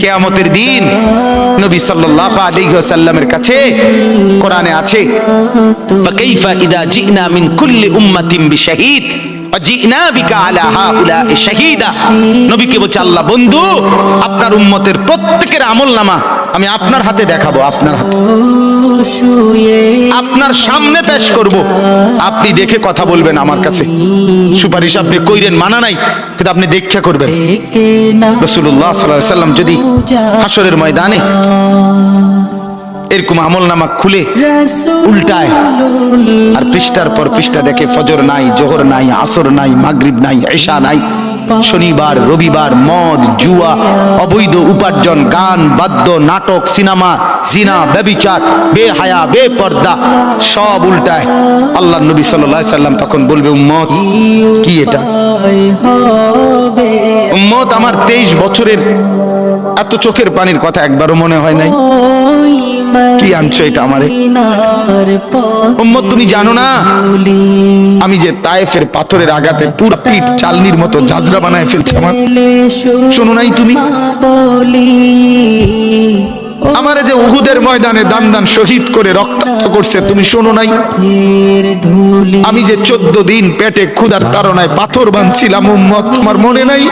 কিয়ামতের দিন নবী সাল্লাল্লাহু আলাইহি ওয়াসাল্লামের কাছে কোরআনে আছে, ফাকাইফা ইযা জিনা মিন কুল্লি উম্মাতিন বিশাহীদ ওয়া জিনা বিকা আলা হাউলা'i শাহীদা। নবীকে বলছে আল্লাহ, বন্ধু আপনার উম্মতের প্রত্যেকের আমলনামা আমি আপনার হাতে দেখাবো, আপনার হাতে, আপনার সামনে পেশ করব, আপনি দেখে কথা বলবেন আমার কাছে। সুপারিশ আপনি কইরেন, মানা নাই, কিন্তু আপনি দেখা করবেন। রাসূলুল্লাহ সাল্লাল্লাহু আলাইহি ওয়াসাল্লাম যদি হাসরের ময়দানে এরকম আমলনামা খুলে উল্টায় আর পৃষ্ঠার পর পৃষ্ঠা দেখে ফজর নাই, জোহর নাই, আসর নাই, মাগরিব নাই, ঈশা নাই, শনিবার রবিবার মদ জুয়া অবৈধ উপার্জন, গান বাদ্য, নাটক, সিনেমা, জিনা, ব্যভিচার, বেহায়া, বেপর্দা সব উল্টায়। আল্লাহর নবী সাল্লাল্লাহু আলাইহি ওয়াসাল্লাম তখন বলবে, উম্মত কি এটা? উম্মত আমার 23 বছরের এত চোখের পানির কথা একবারও মনে হয় নাই? কি আনছো এটা আমারে? উম্মত তুমি জানো না আমি যে তায়েফের পাথরের আঘাতে পুরো পিঠ চালনির মতো জাজরা বানায় ফেলছে আমার? শোনো নাই তুমি? আমারে যে উহুদের ময়দানে দান দান শহীদ করে রক্তাক্ত করছে, তুমি শোনো নাই? আমি যে 14 দিন পেটে ক্ষুধার তাড়নায় পাথর বাঁধছিলাম, উম্মত আমার মনে নাই?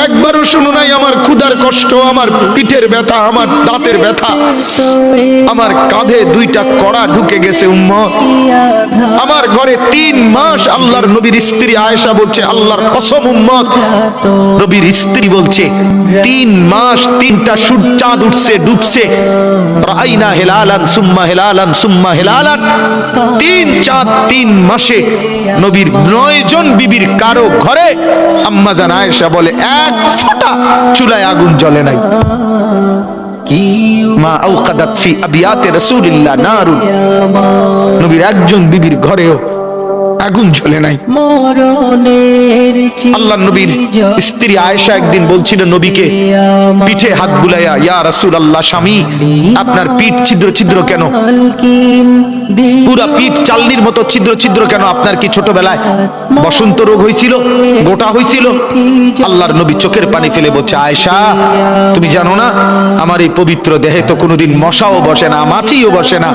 একবারও শোনো নাই আমার ক্ষুধার কষ্ট, আমার পিঠের ব্যথা, আমার দাঁতের ব্যথা, আমার কাঁধে 2টা কড়া ঢুকে গেছে? উম্মত আমার ঘরে 3 মাস আল্লাহর নবীর স্ত্রী আয়েশা বলছে, আল্লাহর কসম উম্মত, নবীর স্ত্রী বলছে 3 মাস 3টা সূর্য চাঁদ উঠছে ডুবছে, রাইনা হিলালান সুম্মা হিলালান সুম্মা হিলালান, 3 চাঁদ 3 মাসে নবীর 9 জন বিবির কারো ঘরে আম্মা জান আয়েশা বলে 1 ফোঁটা চুলায় আগুন জ্বলে নাই। মা আওকাদাত ফি আবিয়াতে রাসূলিল্লাহ নারুন, নবীর একজন বিবির ঘরেও আগুন জ্বলে নাই। আল্লাহ নবীর স্ত্রী আয়েশা একদিন বলছিল নবীকে, পিঠে হাত বুলাইয়া, ইয়া রাসূলুল্লাহ, স্বামী আপনার পিঠ ছিদ্র ছিদ্র কেন? পুরা পিঠ চালনির মতো ছিদ্র ছিদ্র কেন? আপনার কি ছোটবেলায় বসন্ত রোগ হয়েছিল, গোটা হয়েছিল? আল্লাহর নবী চোখের পানি ফেলে বলছে, আয়েশা তুমি জানো না আমার এই পবিত্র দেহে তো কোনোদিন মশাও বসে না, মাছিও বসে না,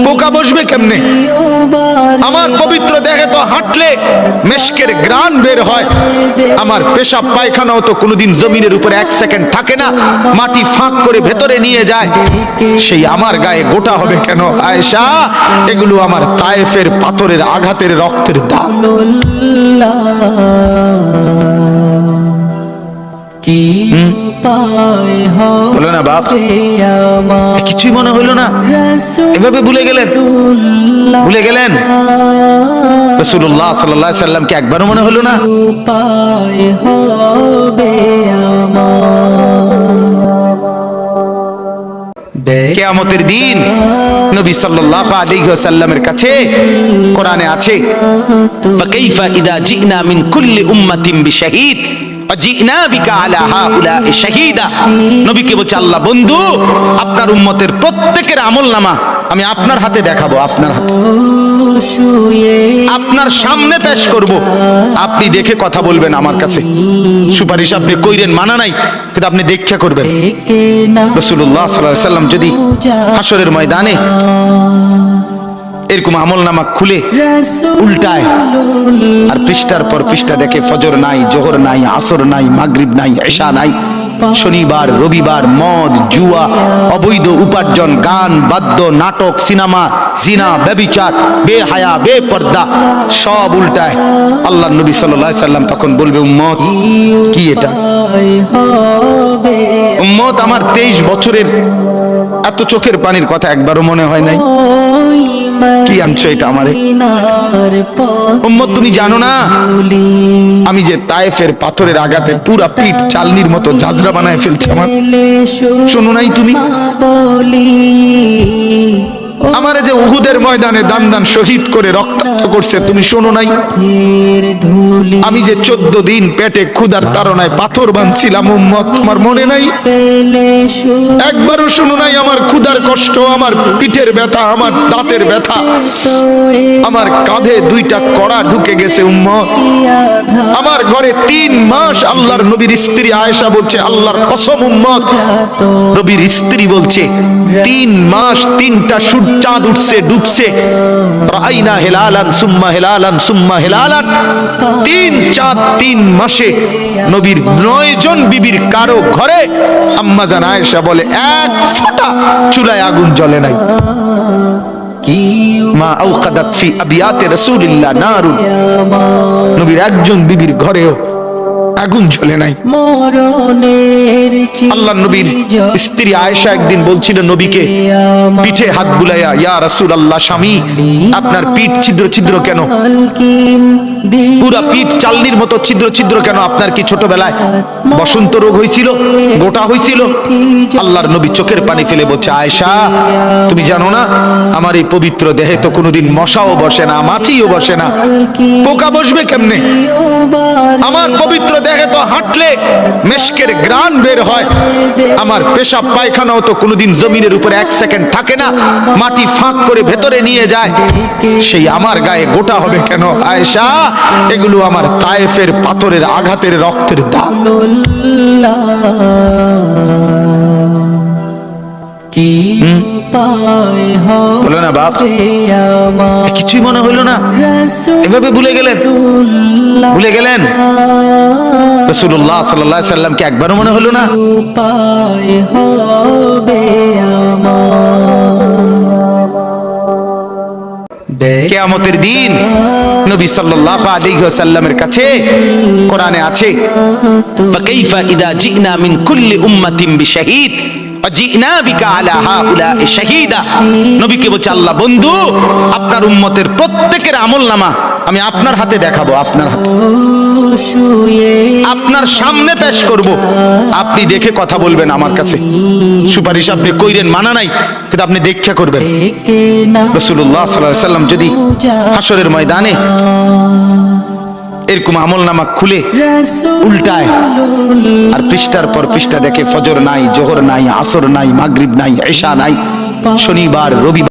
পোকা বসবে কেমনে? আমার পবিত্র দেখে তো হাঁটলে মেশকের গ্রান বের হয়, আমার পেশাব পায়খানাও তো কোনোদিন জমিনের উপরে 1 সেকেন্ড থাকে না, মাটি ফাঁক করে ভেতরে নিয়ে যায়, সেই আমার গায়ে গোটা হবে কেন? আয়েশা এগুলো আমার তায়েফের পাথরের আঘাতের রক্তের দাগ। হলো না বাপ? কিছুই মনে হইল না? এভাবে ভুলে গেলেন? ভুলে গেলেন রাসূলুল্লাহ সাল্লাল্লাহু আলাইহি ওয়াসাল্লামকে একবারও মনে হলো না? কিয়ামতের দিন নবী সাল্লাল্লাহু আলাইহি ওয়াসাল্লামের কাছে কোরআনে আছে, ফাকাইফা ইযা জিনা মিন কুল্লি উম্মাতিন বিশাহীদ ওয়া জিনা বিকা আলা হাউলা'i শাহীদা। নবীকে বলছে আল্লাহ, বন্ধু আপনার উম্মতের প্রত্যেকের আমলনামা আমি আপনার হাতে দেখাবো, আপনার হাতে, আপনার সামনে পেশ করব, আপনি দেখে কথা বলবেন আমার কাছে। সুপারিশ আপনি কইরেন, মানা নাই, কিন্তু আপনি দেখা করবেন। রাসূলুল্লাহ সাল্লাল্লাহু আলাইহি ওয়াসাল্লাম যদি হাসরের ময়দানে এরকম আমলনামা খুলে উল্টায় আর পৃষ্ঠার পর পৃষ্ঠা দেখে ফজর নাই, জোহর নাই, আসর নাই, মাগরিব নাই, ঈশা নাই, শনিবার রবিবার মদ জুয়া অবৈধ উপার্জন, গান বাদ্য, নাটক, সিনেমা, জিনা, ব্যভিচার, বেহায়া, বেপর্দা সব উল্টায়। আল্লাহর নবী সাল্লাল্লাহু আলাইহি ওয়াসাল্লাম তখন বলবে, উম্মত কি এটা? উম্মত আমার 23 বছরের এত চোখের পানির কথা একবারও মনে হয় নাই? কি আনছো এটা আমারে? উম্মত তুমি জানো না আমি যে তায়েফের পাথরের আঘাতে পুরা পিঠ চালনির মতো জাজরা বানায় ফেলছে আমার? শোনো নাই তুমি? আমারে যে উহুদের ময়দানে দান দান শহীদ করে রক্তাক্ত করছে তুমি শোনো নাই? আমি যে 14 দিন পেটে ক্ষুধার তাড়নায় পাথর বাঁধছিলাম উম্মত, তোমার মনে নাই? একবারও শোনো নাই আমার ক্ষুধার কষ্ট, আমার পিঠের ব্যথা, আমার দাঁতের ব্যথা, আমার কাঁধে 2টা কড়া ঢুকে গেছে উম্মত। আমার ঘরে 3 মাস আল্লাহর নবীর স্ত্রী আয়েশা বলছে, আল্লাহর কসম উম্মত, নবীর স্ত্রী বলছে 3 মাস 3টা চাঁদ উঠছে ডুবছে, রাইনা হেলালান সুম্মা হেলালান সুম্মা হেলালান, 3 চাঁদ 3 মাসে নবীর 9 জন বিবির কারো ঘরে আম্মা জান আয়েশা বলে 1 ফোঁটা চুলায় আগুন জ্বলে নাই। মা আওকাদাত ফি আবিয়াতে রাসূলিল্লাহ নারুন, নবীর একজন বিবির ঘরেও আগুন জ্বলে নাই। আল্লাহ নবীর স্ত্রী আয়েশা একদিন বলছিল নবীকে, পিঠে হাত বুলাইয়া, ইয়া রাসূলুল্লাহ, স্বামী আপনার পিঠ ছিদ্র ছিদ্র কেন? পুরা পিঠ চালনির মতো ছিদ্র ছিদ্র কেন? আপনার কি ছোটবেলায় বসন্ত রোগ হয়েছিল, গোটা হয়েছিল? আল্লাহর নবী চোখের পানি ফেলে বলছে, আয়েশা তুমি জানো না আমার এই পবিত্র দেহে তো কোনোদিন মশাও বসে না, মাছিও বসে না, পোকা বসবে কেমনে? আমার পবিত্র দেখে তো হাঁটলে মেশকের গ্রান বের হয়, আমার পেশাব পায়খানাও তো কোনোদিন জমিনের উপরে 1 সেকেন্ড থাকে না, মাটি ফাঁক করে ভেতরে নিয়ে যায়, সেই আমার গায়ে গোটা হবে কেন? আয়েশা এগুলো আমার তায়েফের পাথরের আঘাতের রক্তের দাগ। বলো না বাপ, কিছুই মনে হইল না? এভাবে ভুলে গেলেন? ভুলে গেলেন রাসূলুল্লাহ সাল্লাল্লাহু আলাইহি সাল্লামকে একবারও মনে হলো না? কিয়ামতের দিন নবী সাল্লাল্লাহু আলাইহি ওয়াসাল্লামের কাছে কোরআনে আছে, ফাকাইফা ইযা জিনা মিন কুল্লি উম্মাতিন বিশাহীদ ওয়াজিনা বিকা আলা হাউলা'i শাহীদা। নবীকে বলছে আল্লাহ, বন্ধু আপনার উম্মতের প্রত্যেকের আমলনামা আমি আপনার হাতে দেখাবো, আপনার হাতে, আপনার সামনে পেশ করব, আপনি দেখে কথা বলবেন আমার কাছে। সুপারিশ আপনি কইরেন, মানা নাই, কিন্তু আপনি দেখা করবেন। রাসূলুল্লাহ সাল্লাল্লাহু আলাইহি সাল্লাম যদি হাসরের ময়দানে এরকম আমলনামা খুলে উল্টায় আর পৃষ্ঠার পর পৃষ্ঠা দেখে ফজর নাই, জোহর নাই, আসর নাই, মাগরিব নাই, ইশা নাই, শনিবার, রবিবার